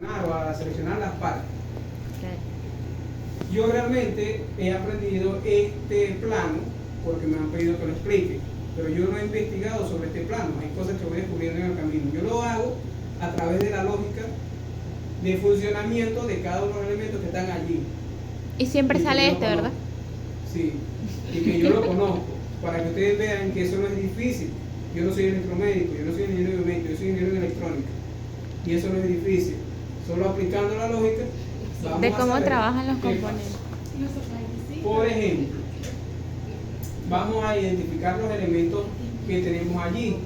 o a seleccionar las partes. Okay. Yo realmente he aprendido este plano porque me han pedido que lo explique, pero yo no he investigado sobre este plano. Hay cosas que voy descubriendo en el camino. Yo lo hago a través de la lógica de funcionamiento de cada uno de los elementos que están allí. Y siempre sale este, ¿verdad? Sí, y que yo lo conozco, para que ustedes vean que eso no es difícil. Yo no soy electromédico, yo no soy ingeniero biomédico, yo soy ingeniero en electrónica. Y eso no es difícil. Solo aplicando la lógica vamos De a cómo saber trabajan los qué componentes. pasa. Por ejemplo, vamos a identificar los elementos que tenemos allí.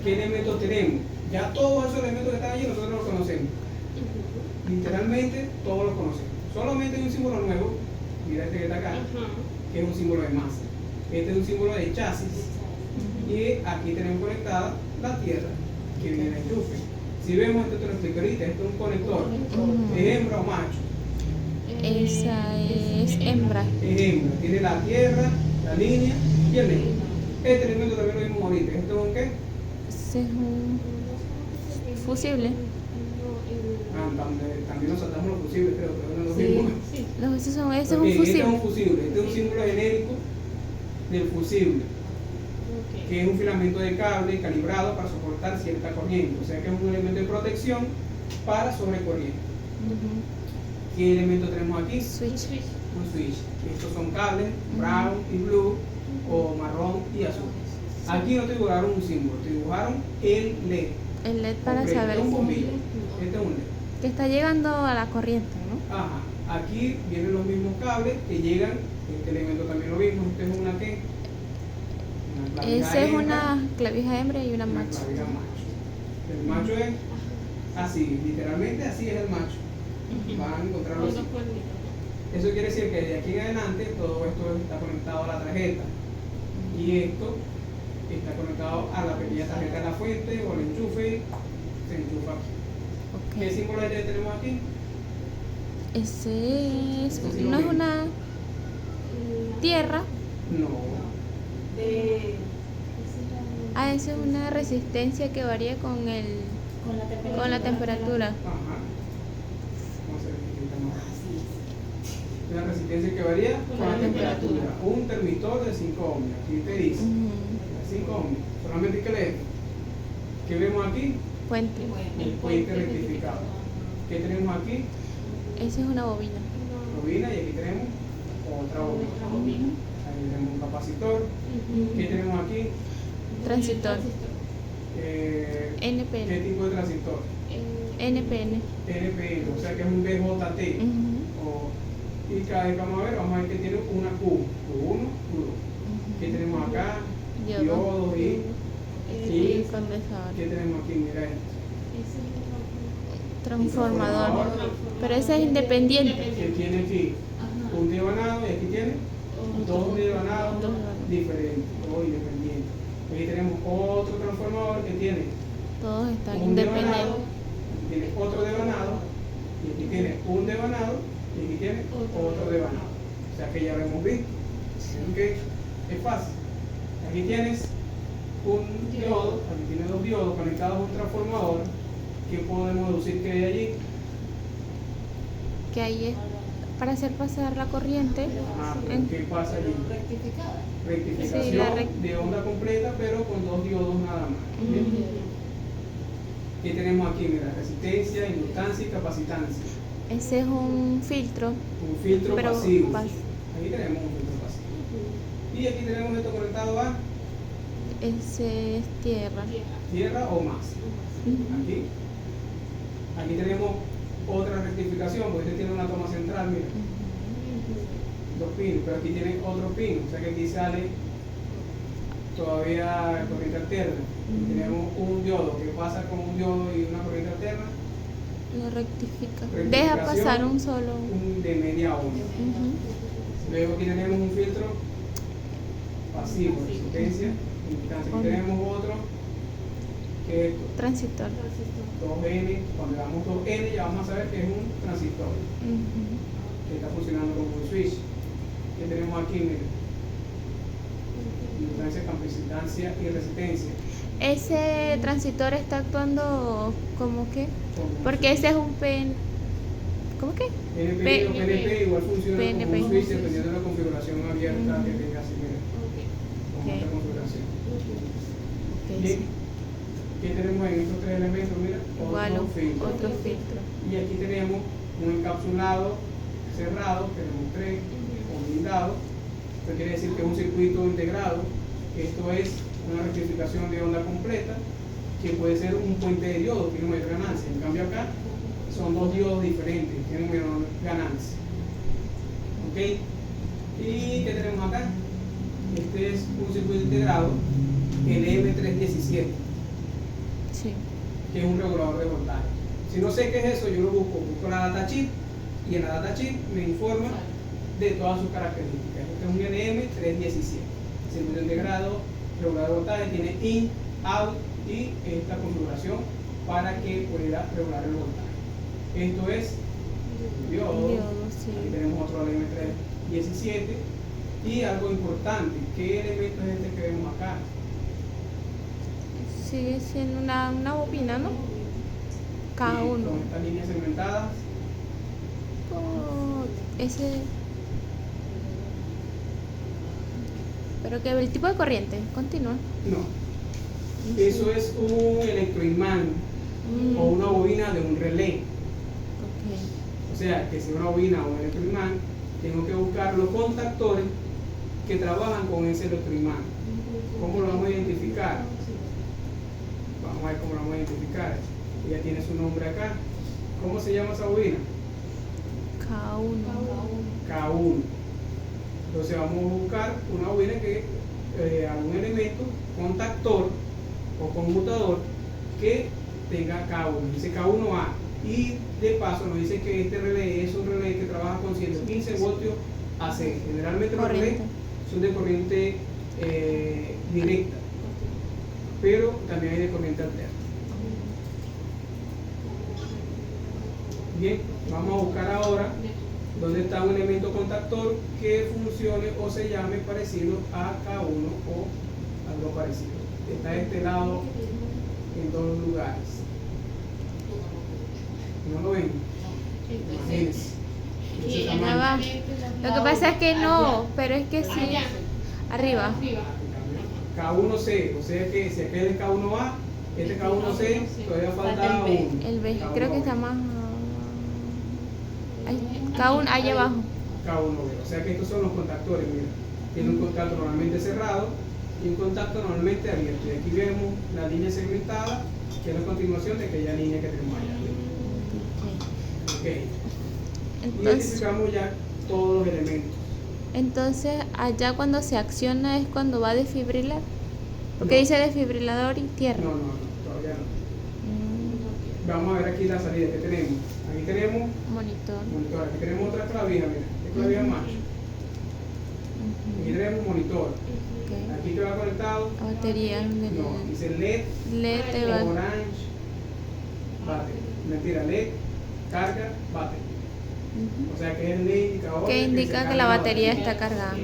¿Qué elementos tenemos? Ya todos esos elementos que están allí nosotros los conocemos. Literalmente todos los conocemos. Solamente hay un símbolo nuevo, mira este que está acá, que es un símbolo de masa. Este es un símbolo de chasis. Y aquí tenemos conectada la tierra, que viene del enchufe. Si vemos, esto te lo explico ahorita, esto es un conector. ¿Es hembra o macho? Esa es hembra. Es hembra. Tiene la tierra, la línea y el negro. Este elemento también lo vimos ahorita. ¿Esto es un qué? Ese es un fusible. También nos saltamos los fusibles, creo, pero no los vimos. Ese es un Este es fusible. un fusible. Este es un símbolo genérico del fusible, que es un filamento de cable calibrado para soportar cierta corriente, o sea que es un elemento de protección para sobrecorriente. ¿Qué elemento tenemos aquí? Switch. Un switch. Estos son cables, brown y blue, o marrón y azul. Aquí no te dibujaron un símbolo, te dibujaron el LED. El LED para Completo, saber este es un bombillo. Este es un LED. que está llegando a la corriente, ¿no? Ajá. Aquí vienen los mismos cables que llegan. Este elemento también lo vimos. Este es una ¿qué? Una clavija Esa es hembra. una clavija hembra y una macho. Clavija macho. El macho es así, literalmente así es el macho. Van a encontrarlo así. Eso quiere decir que de aquí en adelante todo esto está conectado a la tarjeta. Y esto está conectado a la pequeña tarjeta de la fuente o el enchufe. Se enchufa aquí. ¿Qué Okay. símbolo de tenemos aquí? Ese es, Ese sí no lo es vi. una tierra. No. Esa es una resistencia que varía con la temperatura. Ajá. Vamos a ver qué está más. Una resistencia que varía con la temperatura. Un termistor de 5 ohmios. Aquí te dice 5 ohmios. Solamente hay que leer. ¿Qué vemos aquí? Puente. El puente rectificado. ¿Qué tenemos aquí? Esa es una bobina. Bobina, y aquí tenemos otra bobina. Ahí tenemos un capacitor. ¿Qué tenemos aquí? Transistor. ¿Qué NPN. tipo de transistor? NPN. NPN, o sea que es un DJT. Y cada vez que vamos a ver que tiene una Q. Q1, Q2. ¿Qué tenemos acá? Diodos y condensador. ¿qué tenemos aquí? Mira esto. Transformador. Pero ese es independiente. Que tiene aquí un divanado y aquí tiene dos divanados diferentes o independientes. Aquí tenemos otro transformador que tiene Todos están un devanado, independientes. aquí tiene otro devanado y aquí tiene un devanado y aquí tiene otro devanado. O sea que ya lo hemos visto. ¿Ok? Es fácil. Aquí tienes un diodo, aquí tienes dos diodos conectados a un transformador. ¿Qué podemos deducir que hay allí? Que ahí es para hacer pasar la corriente. ¿Qué pasa allí? Rectificación Sí, de onda completa, pero con dos diodos nada más. ¿Bien? ¿Qué tenemos aquí? Mira, resistencia, inductancia y capacitancia. Ese es un filtro. Un filtro Pero pasivo. Aquí tenemos un filtro pasivo. Y aquí tenemos esto conectado a Ese es tierra. tierra o masa. Aquí tenemos otra rectificación, porque este tiene una toma central, mira. Dos pines, pero aquí tiene otro pin, o sea que aquí sale todavía corriente alterna. Tenemos un diodo, ¿qué pasa con un diodo y una corriente alterna? Lo rectifica. Rectificación, Deja pasar un solo. de media ohmio. Luego aquí tenemos un filtro pasivo, resistencia, inductancia. Aquí tenemos otro que es Transistor. 2N. Cuando le damos 2N ya vamos a saber que es un transistor que está funcionando como un switch. ¿Qué tenemos aquí? Mira, capacitancia y resistencia. Ese transitor está actuando como que, Como porque ese es un PN, ¿cómo que? PNP o PNP igual funciona PNP. como un switch dependiendo de la configuración abierta que Ujú. tenga así, mira, con Ok. esta configuración. Ok, Bien, sí. ¿qué tenemos en estos tres elementos? Mira, Igual otro filtro. Y aquí tenemos un encapsulado cerrado, que lo mostré, o blindado. Esto quiere decir que es un circuito integrado. Esto es una rectificación de onda completa, que puede ser un puente de diodo, tiene mayor ganancia. En cambio acá son dos diodos diferentes, tienen menor ganancia. ¿Ok? ¿Y qué tenemos acá? Este es un circuito integrado, el M317, Sí. que es un regulador de voltaje. Si no sé qué es eso, yo lo busco la data sheet, y en la data sheet me informa de todas sus características. Este es un LM317, circuito integrado, regulador de voltaje, tiene in, out y esta configuración para que pueda regular el voltaje. Esto es diodo. Diodo, sí. Aquí tenemos otro LM317 y algo importante, ¿qué elemento es este que vemos acá? Sigue siendo una bobina, ¿no? Cada Y uno. con estas líneas segmentadas. Oh, ese. Pero que el tipo de corriente, continúa. No, eso es un electroimán o una bobina de un relé. Ok. O sea, que si una bobina o un electroimán, tengo que buscar los contactores que trabajan con ese electroimán. ¿Cómo lo vamos a identificar? Vamos a ver cómo lo vamos a identificar. Ella tiene su nombre acá. ¿Cómo se llama esa bobina? K1. K1. Entonces vamos a buscar una bobina que algún elemento contactor o conmutador que tenga K1. Dice K1A. Y de paso nos dice que este relé es un relé que trabaja con 115 voltios AC. Generalmente los relés son de corriente directa, pero también hay de corriente alterna. Bien, vamos a buscar ahora dónde está un elemento contactor que funcione o se llame parecido a K1 o algo parecido. Está de este lado en dos lugares. ¿No lo ven? Imagínense. Ese Allá tamaño. va. Lo que pasa es que no, pero es que sí. Arriba. K1C, o sea que si aquel es K1A, este K1C todavía falta uno. El B, K1B. creo que está más. K1 allá abajo. K1B, o sea que estos son los contactores, mira. Tiene un contacto normalmente cerrado y un contacto normalmente abierto. Y aquí vemos la línea segmentada, que es la continuación de aquella línea que tenemos allá. Ok. Entonces, Identificamos ya todos los elementos. entonces, allá cuando se acciona es cuando va a desfibrilar. Porque No. dice desfibrilador y tierra. No, todavía no. Vamos a ver aquí la salida que tenemos. Aquí tenemos Monitor. monitor, aquí tenemos otra clavija, mira, esta clavija macho. Aquí tenemos monitor. Ok. Aquí te va conectado. La batería. No, dice LED, LED te va. orange, battery. Mentira, LED, carga, battery. O sea que es el indicador Que de se indica que carga la batería está cargada.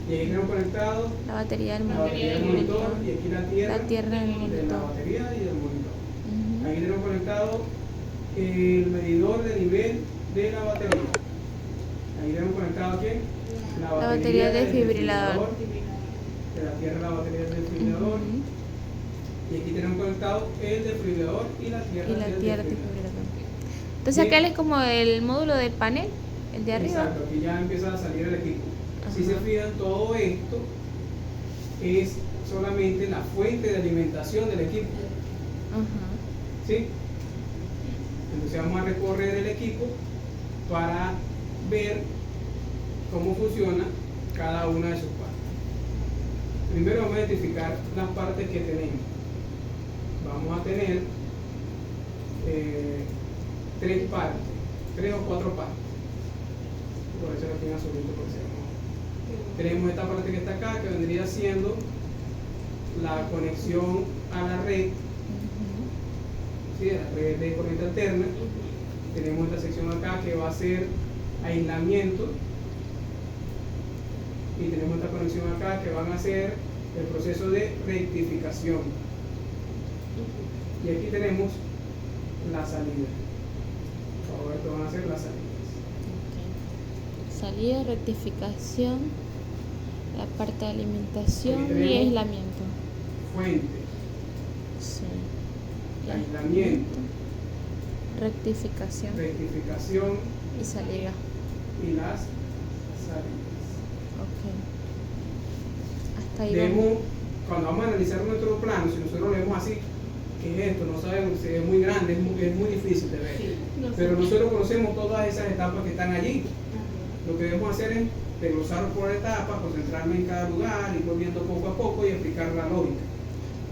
Y ahí tenemos conectado La batería del la batería del monitor. monitor y aquí la tierra del de la monitor. batería y del monitor. Ujú. Aquí tenemos conectado el medidor de nivel de la batería. Ahí tenemos conectado ¿qué? La batería del desfibrilador. De la tierra la batería del desfibrilador. Ujú. Y aquí tenemos conectado el desfibrilador y la tierra Y la del tierra desfibrilador. desfibrilador. Entonces Bien. aquel es como el módulo del panel, el de arriba. Exacto, aquí ya empieza a salir el equipo. Si Ajá. se fijan, todo esto es solamente la fuente de alimentación del equipo. Ajá. ¿Sí? Entonces vamos a recorrer el equipo para ver cómo funciona cada una de sus partes. Primero vamos a identificar las partes que tenemos. Vamos a tener tres partes, 3 o 4 partes. Por eso aquí en azulito, por si no. Tenemos esta parte que está acá, que vendría siendo la conexión a la red, ¿sí? A la red de corriente alterna. Tenemos esta sección acá que va a ser aislamiento. Y tenemos esta conexión acá que van a ser el proceso de rectificación. Y aquí tenemos la salida. Por favor, esto van a ser las salidas. Okay. Salida, rectificación, la parte de alimentación Aquí y tenemos aislamiento. Fuente, Sí. aislamiento, Rectificación rectificación y salida. y las salidas. Ok. Hasta ahí Debemos, vamos. cuando vamos a analizar nuestro plano, si nosotros lo vemos así, ¿qué es esto? No sabemos, si es muy grande, es muy difícil de ver. Pero nosotros conocemos todas esas etapas que están allí. Lo que debemos hacer es desglosar por etapas, concentrarme en cada lugar, ir volviendo poco a poco y explicar la lógica.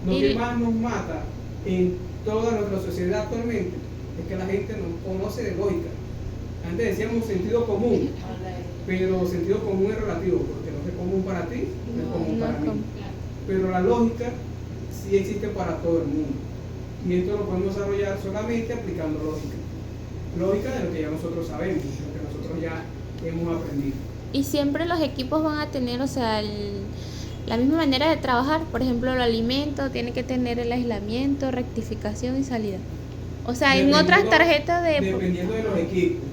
Lo que más nos mata en toda nuestra sociedad actualmente es que la gente no conoce de lógica. Antes decíamos sentido común, pero sentido común es relativo, porque lo que es común para ti no es común para mí. Pero la lógica sí existe para todo el mundo. Y esto lo podemos desarrollar solamente aplicando lógica. Lógica de lo que ya nosotros sabemos, lo que nosotros ya hemos aprendido. Y siempre los equipos van a tener, o sea, la misma manera de trabajar. Por ejemplo, el alimento tiene que tener el aislamiento, rectificación y salida. O sea, en otras tarjetas de... Dependiendo de los equipos.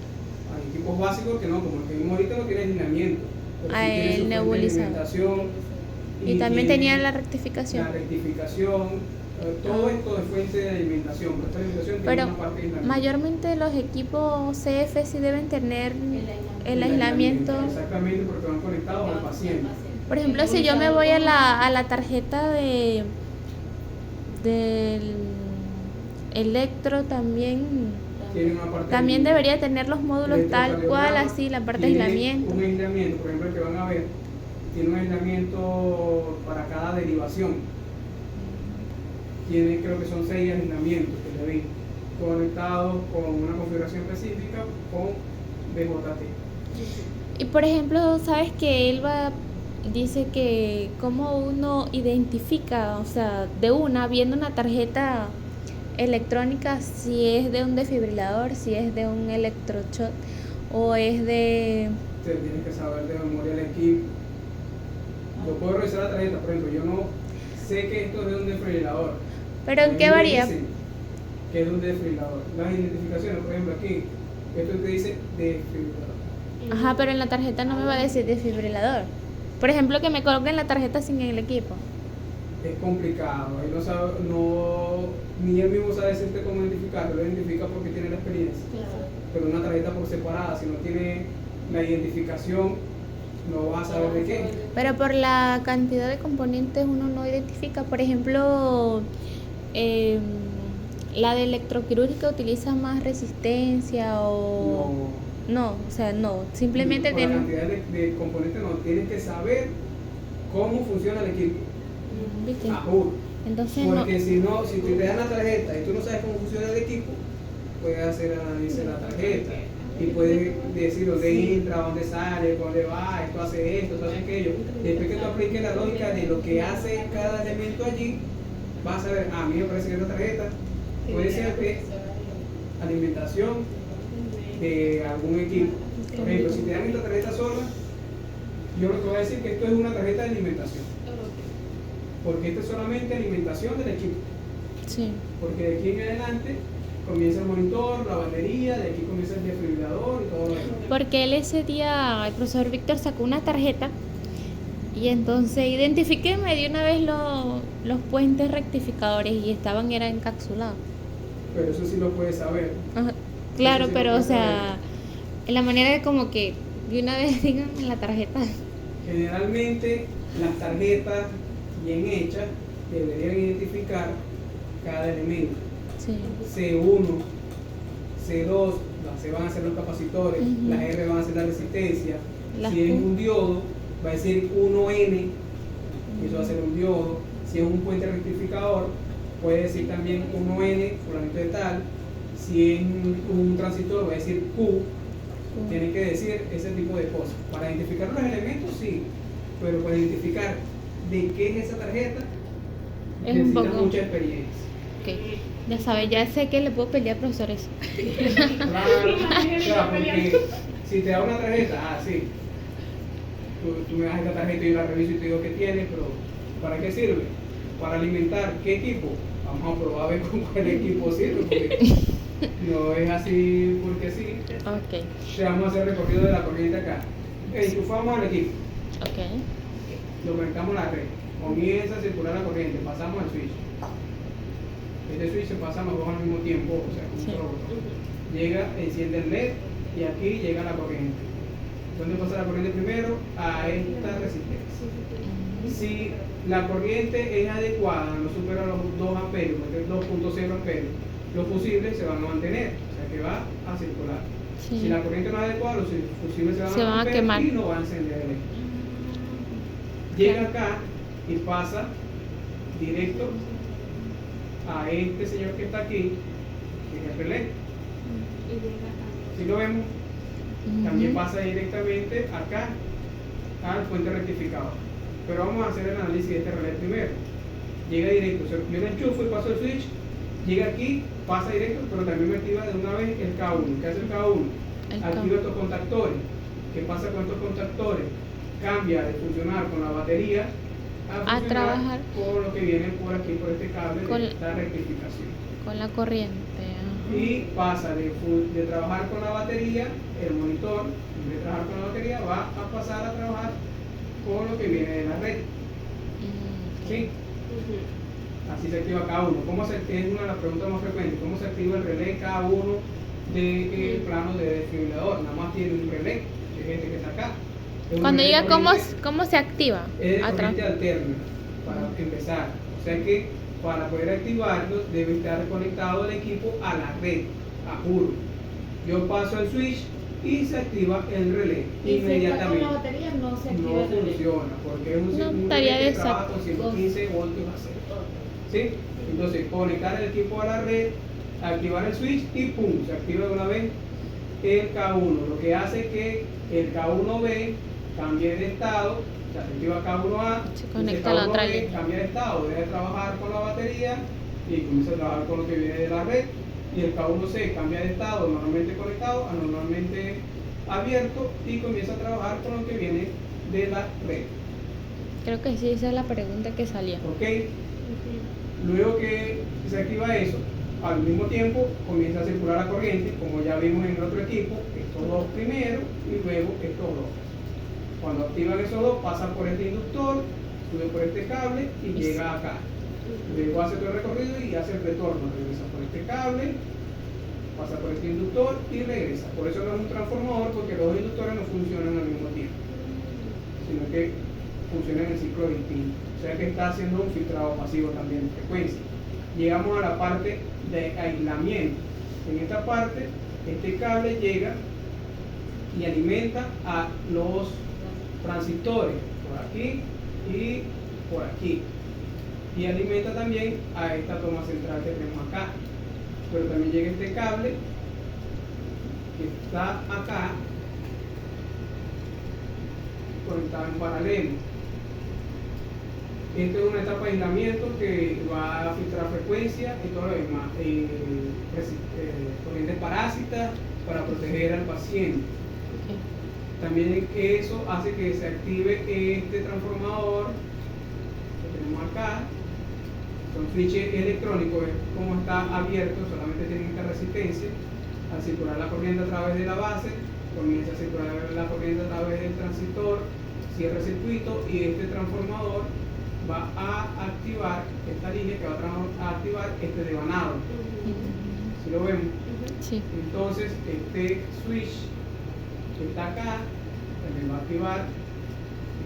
Hay equipos básicos que no, como el que vimos ahorita no tiene aislamiento. Pero sí tiene su nebulizador. Y también tenía la rectificación. La rectificación, todo esto es fuente de alimentación. Pero esta alimentación tiene Pero una parte de aislamiento. mayormente los equipos CF sí deben tener el aislamiento. Exactamente, porque van conectados al paciente. Por ejemplo, si yo me voy a la tarjeta del electro también debería tener los módulos tal cual, así la parte de aislamiento. Un aislamiento, por ejemplo, el que van a ver, tiene un aislamiento para cada derivación. Tiene, creo que son 6 aislamientos que le vi, conectados con una configuración específica con BJT. Y por ejemplo, sabes que Elba dice que cómo uno identifica, o sea, viendo una tarjeta electrónica, si es de un desfibrilador, si es de un electroshot o es de... Usted tiene que saber de memoria el equipo. Yo puedo revisar la tarjeta, por ejemplo, yo no sé que esto es de un desfibrilador. ¿Pero en qué varía? Que es de un desfibrilador. Las identificaciones, por ejemplo, aquí, esto te dice desfibrilador. Ajá, pero en la tarjeta no me va a decir desfibrilador. Por ejemplo, que me coloquen la tarjeta sin el equipo. Es complicado, ahí ni él mismo sabe decirte cómo identificarlo, lo identifica porque tiene la experiencia. Claro. Pero una tarjeta por separada, si no tiene la identificación, no vas a saber de qué. Pero por la cantidad de componentes uno no identifica. Por ejemplo, la de electroquirúrgica utiliza más resistencia o... No, o sea, no, simplemente por la cantidad de componentes no, tienes que saber cómo funciona el equipo. ¿Viste? Entonces porque si te dan la tarjeta y tú no sabes cómo funciona el equipo, puedes hacer análisis de la tarjeta y puedes decir dónde entra, dónde sale, dónde va, esto hace esto, esto hace aquello. Después que tú apliques la lógica de lo que hace cada elemento allí, vas a ver, a mí me parece que esta tarjeta puede ser de alimentación de algún equipo. Por ejemplo, si te dan esta tarjeta sola, yo lo que voy a decir que esto es una tarjeta de alimentación. Porque esta es solamente alimentación del equipo. Sí. Porque de aquí en adelante comienza el monitor, la batería, de aquí comienza el desfibrilador y todo lo demás. Porque él ese día, el profesor Víctor sacó una tarjeta y entonces identifiqué de una vez los puentes rectificadores y eran encapsulados. Pero eso sí lo puedes saber. Ajá. Claro, sí, pero o sea, en la manera de como que de una vez digan en la tarjeta. Generalmente las tarjetas bien hechas deberían identificar cada elemento. Sí. C1, C2, las C van a ser los capacitores, las R van a ser la resistencia. Si es un diodo, va a decir 1N, eso va a ser un diodo. Si es un puente rectificador, puede decir también 1N, fulanito de tal. Si es un transistor, va a decir Q. Tiene que decir ese tipo de cosas. Para identificar los elementos, sí, pero para identificar de qué es esa tarjeta, necesita mucha experiencia. Okay. Ya sabes, ya sé que le puedo pelear a profesores. Claro, porque si te da una tarjeta, sí, tú me das esta tarjeta y yo la reviso y te digo qué tiene, pero ¿Para qué sirve? Para alimentar, ¿qué equipo? Vamos a probar a ver con cuál equipo sirve, porque no es así porque sí. Ok, Te vamos a hacer el recorrido de la corriente acá. Enchufamos al equipo, ok. lo conectamos a la red, comienza a circular la corriente, pasamos al switch. Este switch se pasa los dos al mismo tiempo, o sea, con un Sí. solo botón. Llega, enciende el LED y aquí llega la corriente. ¿Dónde pasa la corriente primero? A esta resistencia. Si la corriente es adecuada, no supera los 2 amperios, porque es 2.0 amperios, los fusibles se van a mantener, o sea que va a circular. Sí. Si la corriente no es adecuada, los fusibles se van Se a van a romper quemar. y no va a encender el equipo. Llega acá y pasa directo a este señor que está aquí, que es el relé. Si lo vemos, también pasa directamente acá al puente rectificador. Pero vamos a hacer el análisis de este relé primero. Llega directo, yo lo enchufo y paso el switch, llega aquí, pasa directo, pero también me activa de una vez el K1. ¿Qué hace el K1? Activa estos contactores. ¿Qué pasa con estos contactores? Cambia de funcionar con la batería a funcionar trabajar con lo que viene por aquí, por este cable con de esta rectificación. con la corriente. Ajá. Y pasa de trabajar con la batería, el monitor, en vez de trabajar con la batería, va a pasar a trabajar con lo que viene de la red. ¿Sí? Así se activa K1. ¿Cómo se activa? Es una de las preguntas más frecuentes. ¿Cómo se activa el relé K1 del plano de desfibrilador? Nada más tiene un relé, que es este que está acá. Es un Cuando relé llega, corriente- ¿cómo se activa? Es de Atrás. corriente alterna, para empezar. O sea que para poder activarlo debe estar conectado el equipo a la red, a juro. Yo paso el switch y se activa el relé Y si está con inmediatamente. la batería no se activa No el relé. funciona porque es un No, un estaría relé que trabaja exacto. con 115 voltios a cero. ¿Sí? Entonces conectar el equipo a la red, activar el switch y pum, se activa de una vez el K1, lo que hace que el K1B cambie de estado, se activa K1A, Se ese conecta a la otra K1B línea. cambia de estado, deja de trabajar con la batería y comienza a trabajar con lo que viene de la red, y el K1C cambia de estado, normalmente conectado a normalmente abierto, y comienza a trabajar con lo que viene de la red. Creo que sí, esa es la pregunta que salía. ¿Ok? Luego que se activa eso, al mismo tiempo comienza a circular la corriente, como ya vimos en el otro equipo, estos dos primero y luego estos dos. Cuando activan esos dos, pasa por este inductor, sube por este cable y llega acá. Luego hace todo el recorrido y hace el retorno, regresa por este cable, pasa por este inductor y regresa. Por eso no es un transformador, porque los dos inductores no funcionan al mismo tiempo, sino que funcionan en ciclo distinto. O sea que está haciendo un filtrado pasivo también de frecuencia. Llegamos a la parte de aislamiento. En esta parte, este cable llega y alimenta a los transistores por aquí y por aquí. Y alimenta también a esta toma central que tenemos acá. Pero también llega este cable que está acá conectado en paralelo. Esta es una etapa de aislamiento que va a filtrar frecuencia y todo lo demás, corrientes parásitas para proteger al paciente. También eso hace que se active este transformador que tenemos acá. Son switches electrónicos, es como está abierto, solamente tienen esta resistencia. Al circular la corriente a través de la base, comienza a circular la corriente a través del transistor, cierra el circuito y este transformador va a activar esta línea que va a activar este devanado. Si lo vemos. Sí. Entonces este switch que está acá también va a activar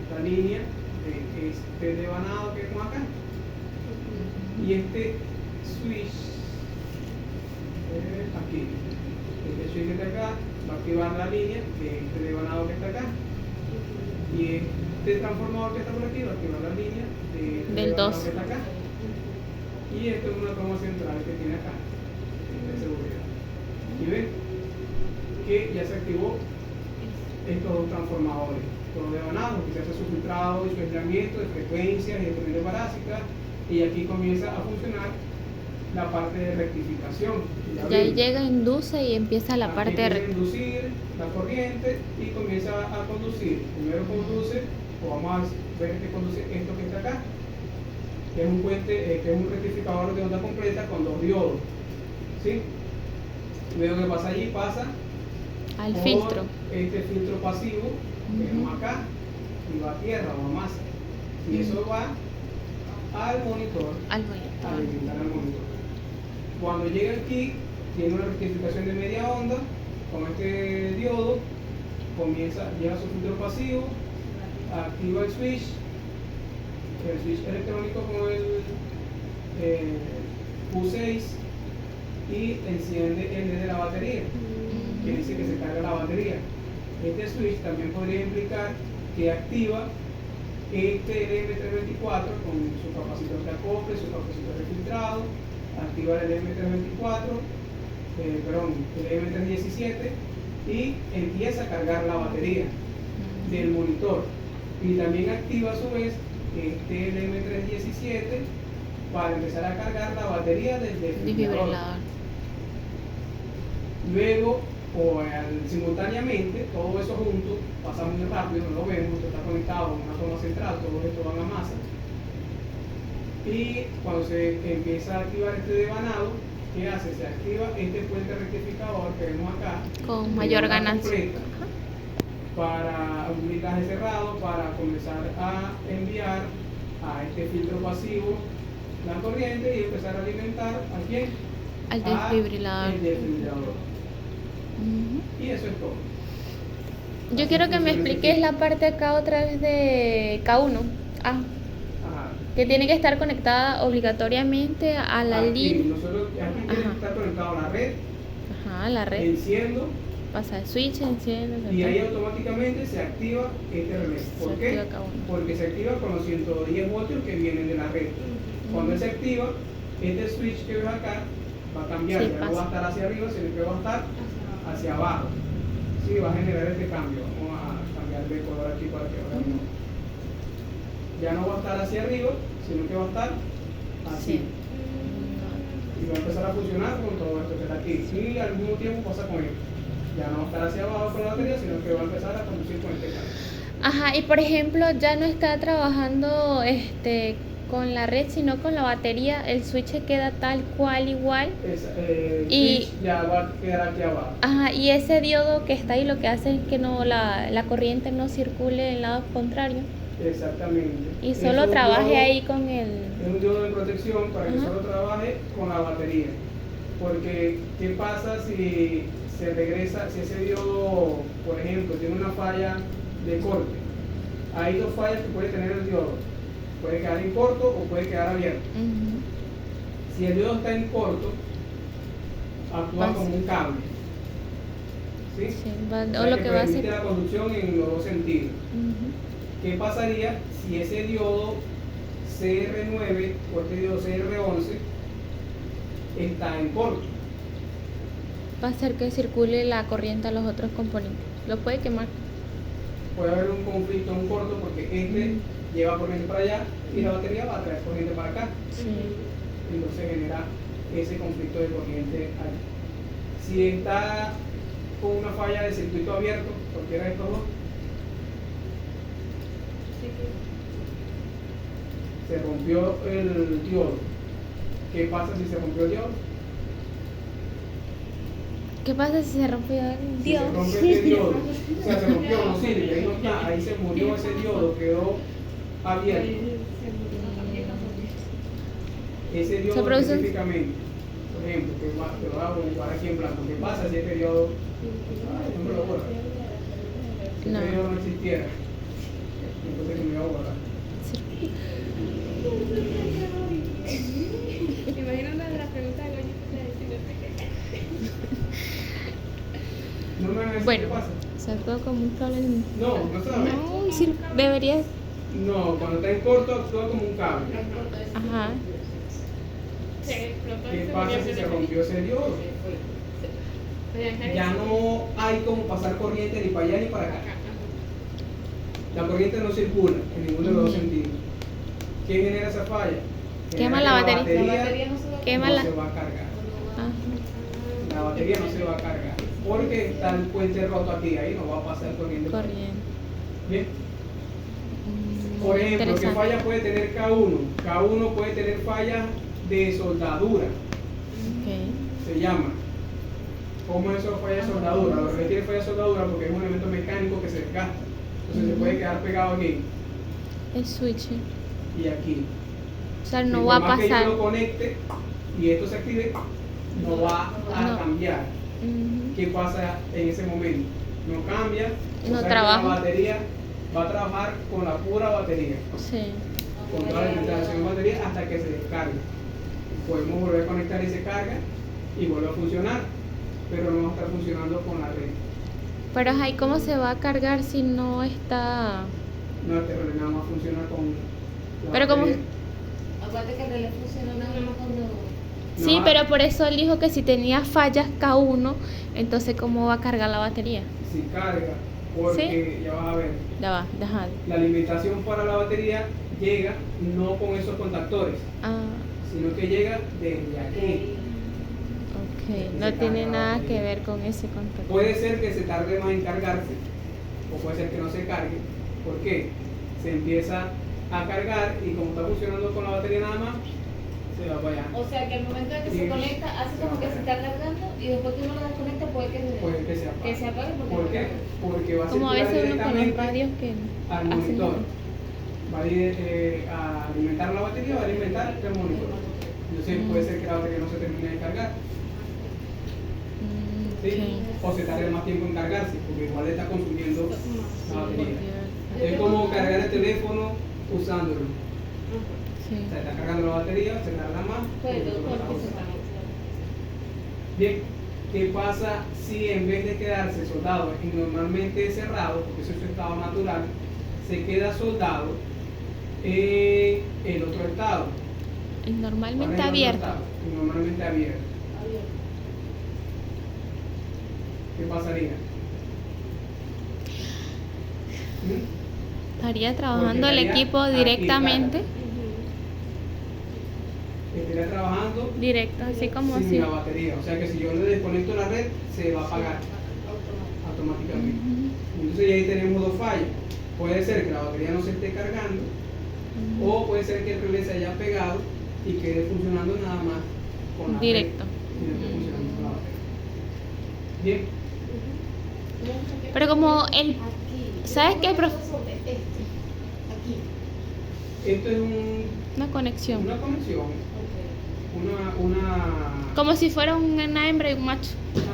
esta línea de este devanado que vemos acá. Y este switch aquí, este switch que está acá va a activar la línea de este devanado que está acá. Y este transformador que está por aquí va a activar la línea Del devanado 2. que está acá. Y esto es una toma central que tiene acá, de seguridad. Y ven que ya se activó estos dos transformadores, los devanados, que se hace su filtrado y su aislamiento de frecuencias y de corriente parásita, y aquí comienza a funcionar la parte de rectificación. Ya ahí llega, induce y empieza la Aquí parte de empieza a inducir la corriente y comienza a conducir. Primero conduce, o vamos a ver que conduce esto que está acá, que es un puente, que es un rectificador de onda completa con 2 diodos, ¿sí? Luego que pasa allí, pasa Al por filtro. este filtro pasivo que tenemos acá, y va a tierra o a masa, y eso va al monitor, Al a monitor. alimentar al monitor. Cuando llega aquí, tiene una rectificación de media onda con este diodo, llega a su filtro pasivo, activa el switch electrónico con el Q6 y enciende el LED de la batería, que dice que se carga la batería. Este switch también podría implicar que activa este LM324 con su capacitor de acople, su capacitor de filtrado, activa el LM324, el LM317 y empieza a cargar la batería del monitor. Y también activa a su vez este LM317 para empezar a cargar la batería del desfibrilador. Luego, simultáneamente, todo eso junto pasa muy rápido, no lo vemos, esto está conectado a una toma central, todo esto va a masa. Y cuando se empieza a activar este devanado, ¿qué hace? Se activa este puente rectificador que vemos acá, con mayor ganancia, para un voltaje cerrado, para comenzar a enviar a este filtro pasivo la corriente y empezar a alimentar ¿a quién? Al desfibrilador. El desfibrilador. Y eso es todo. Yo Así quiero que me funciona ese expliques tipo. la parte acá otra vez de K1. Ajá. Que tiene que estar conectada obligatoriamente a la Aquí, línea. nosotros aquí tiene que estar conectado a la red, A la red. enciendo, Pasa el switch, enciende. y ahí automáticamente se activa este relé. ¿Por Se qué? activa K1. Porque se activa con los 110 voltios que vienen de la red. Cuando él se activa, este switch que ves acá va a cambiar, Sí, ya no va a estar hacia arriba, sino que va a estar hacia abajo. Sí, va a generar este cambio. Vamos a cambiar de color aquí para que vean. Ya no va a estar hacia arriba, sino que va a estar así. Sí. Y va a empezar a funcionar con todo esto que está aquí. Y al mismo tiempo pasa con esto. Ya no va a estar hacia abajo con la batería, sino que va a empezar a conducir con este cambio. Ajá, y por ejemplo, ya no está trabajando con la red, sino con la batería, el switch queda tal cual igual. El Y- switch ya va a quedar aquí abajo. Ajá, y ese diodo que está ahí lo que hace es que no la corriente no circule en el lado contrario Exactamente. y Es solo un trabaje diodo- ahí con el... Es un diodo de protección para que Ajá. solo trabaje con la batería. Porque, ¿qué pasa si se regresa, si ese diodo, por ejemplo, tiene una falla de corte? Hay 2 fallas que puede tener el diodo. Puede quedar en corto o puede quedar abierto. Ujú. Si el diodo está en corto, actúa Pasa. como un cable. ¿Sí? Sí, va- O o sea, lo que va a permite hacer... la conducción en los dos sentidos. Ujú. ¿Qué pasaría si ese diodo CR9 o este diodo CR11 está en corto? Va a hacer que circule la corriente a los otros componentes. Lo puede quemar. Puede haber un conflicto, un corto, porque este lleva corriente para allá y la batería va a traer corriente para acá. Sí. Entonces genera ese conflicto de corriente ahí. Si está con una falla de circuito abierto, cualquiera de estos dos, se rompió el diodo. ¿Qué pasa si se rompió el diodo? ¿Qué pasa si se rompe el Si se rompe este diodo, o sea, se rompió, no sirve, ahí no está, ahí se murió ese diodo, quedó abierto. Ese Se diodo produce- específicamente, por ejemplo, que lo voy a dibujar aquí en blanco, ¿qué pasa si este diodo, no me lo borra? Si No. este diodo no existiera, entonces me iba a borrar. Imagínate la pregunta de Goño No me van a decir Bueno. qué pasa. Se actúa como un cable. No, no sabes. No, sí, debería. No, cuando está en corto actúa como un cable. Ajá. ¿Qué pasa si se rompió ese diodo? Ya no hay como pasar corriente ni para allá ni para acá. La corriente no circula en ninguno de los dos sentidos. ¿Qué genera esa falla? Quema Genera la que batería. La batería no se va a Quema no la- se va a cargar. Ajá. La batería no se va a cargar. Porque está el puente roto aquí, ahí no va a pasar corriente. Corriente. Bien. Por ejemplo, ¿qué Interesante. falla puede tener K1? K1 puede tener fallas de soldadura, Ok. se llama. ¿Cómo es eso falla de soldadura? Lo que tiene falla de soldadura porque es un elemento mecánico que se desgasta. Entonces se puede quedar pegado aquí El switch. y aquí. O sea, Si no por va a más que pasar. yo lo conecte y esto se active, no va a No. cambiar. Ujú. ¿Qué pasa en ese momento? No cambia, o No sea que trabaja. la batería va a trabajar con la pura batería, Sí. con toda la alimentación de batería hasta que se descargue. Podemos volver a conectar y se carga y vuelve a funcionar, pero no va a estar funcionando con la red. Pero ahí, ¿cómo se va a cargar si no está? No, este relé nada más funciona con la Pero como- batería. Acuérdate que el relé funciona nada más cuando... Sí, No, pero por eso él dijo que si tenía fallas K1, entonces ¿cómo va a cargar la batería? Si carga, porque ya vas a ver, Ya va, déjalo. la alimentación para la batería llega no con esos contactores, Ah, sino que llega desde aquí. ok. No tiene nada que ver con ese contacto. Puede ser que se tarde más en cargarse, o puede ser que no se cargue. ¿Por qué? Se empieza a cargar y como está funcionando con la batería nada más, se va para allá. O sea que al momento de que Sí. se conecta, hace como que se está cargando y después que uno lo desconecta puede Puede que se apague. que se apague porque ¿Por qué? Porque va a Como a circular veces uno con los directamente radios que al hacen monitor. eso. Va a ir a alimentar la batería, va a alimentar el monitor. Entonces puede ser que la batería no se termine de cargar, ¿sí? Ok. O se tarde más tiempo en cargarse, porque igual le está consumiendo la batería. Sí. Es como cargar el teléfono usándolo. Sí. O sea, está cargando la batería, se tarda más. Pues, porque tú lo porque estás se usando. apaga. Bien, ¿qué pasa si en vez de quedarse soldado y normalmente cerrado, porque eso es su estado natural, se queda soldado en el otro estado? Y ¿Cuál es normalmente el otro abierto. estado? Y normalmente abierto. ¿Qué pasaría? ¿Mm? Estaría trabajando el estaría equipo aquí, directamente. Estaría trabajando Directo, así como sin si. la batería. O sea que si yo le desconecto la red, se va a apagar automáticamente. Ujú. Entonces ahí tenemos dos fallas. Puede ser que la batería no se esté cargando, o puede ser que el relé se haya pegado y quede funcionando nada más con la Directo. red, y no esté funcionando con la batería. Bien, Pero como el. Aquí. ¿Sabes qué, profe? Aquí. esto es Una conexión. una conexión, una Como si fuera una hembra y un macho. como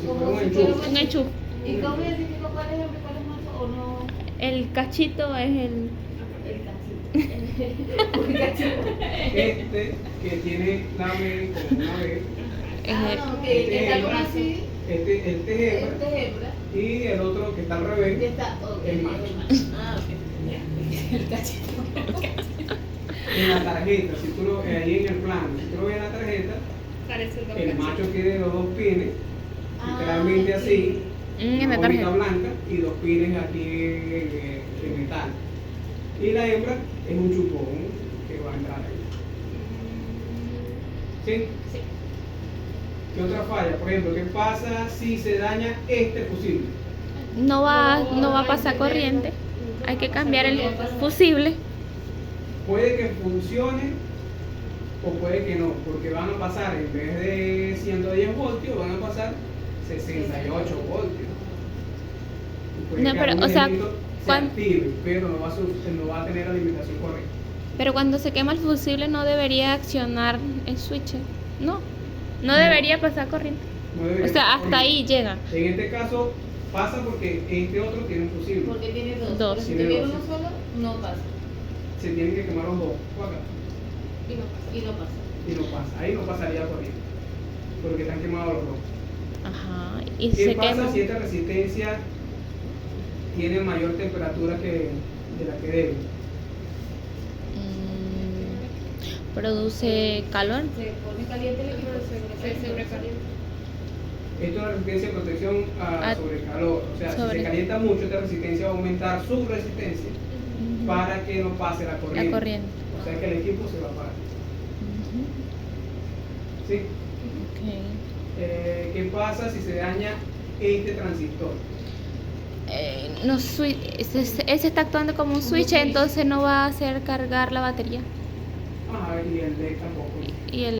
si Como fuera un si enchufe. fuera Un enchufe. ¿Y cómo identifico cuál es hombre y cuál es macho o no? El cachito es el. El cachito. Este que tiene la B como una B, Es Ah, el- no, Este que está es como hembra. así. este es hembra, Este es hembra. y el otro que está al Y revés está. Ok, es es macho. el macho. Ah, ok. El cachito. En la tarjeta, si tú lo ahí en el plano, si tú lo ves en la tarjeta, Parece un el macho tiene los dos pines, Ah, literalmente así, en la una bolita tarjeta. blanca y dos pines aquí en metal. Y la hembra es un chupón que va a entrar ahí. ¿Sí? Sí. ¿Qué otra falla? Por ejemplo, ¿qué pasa si se daña este fusible? No va a pasar corriente. Hay que cambiar el fusible. Puede que funcione o puede que no, porque van a pasar, en vez de 110 voltios, van a pasar 68 voltios. Y puede No, que pero, algún o sea, elemento se cuan- active, pero no va a tener alimentación correcta. Pero cuando se quema el fusible no debería accionar el switch. No. No No. debería pasar corriente. No debería O sea, pasar hasta corriente. ahí llega. En este caso pasa porque este otro tiene un fusible. Porque tiene dos. Dos. Pero si Tiene tuviera dos. uno solo, no pasa. Se tienen que quemar los dos, acá, Y no pasa. y no pasa. Ahí no pasaría corriente, porque están quemados los dos. Ajá. Y ¿Qué se pasa quema. si esta resistencia tiene mayor temperatura de la que debe? Produce calor. Se pone caliente el equipo. Se sobrecalienta. Esto es una resistencia de protección Ah, sobre calor. O sea, si sobre- se calienta mucho, esta resistencia va a aumentar su resistencia Ujú. para que no pase la corriente. La corriente. O sea que el equipo se va a apagar. Ujú. ¿Sí? Ok. ¿Qué pasa si se daña este transistor? no, ese está actuando como un switch, entonces no va a hacer cargar la batería. Ajá, y el LED tampoco. Y el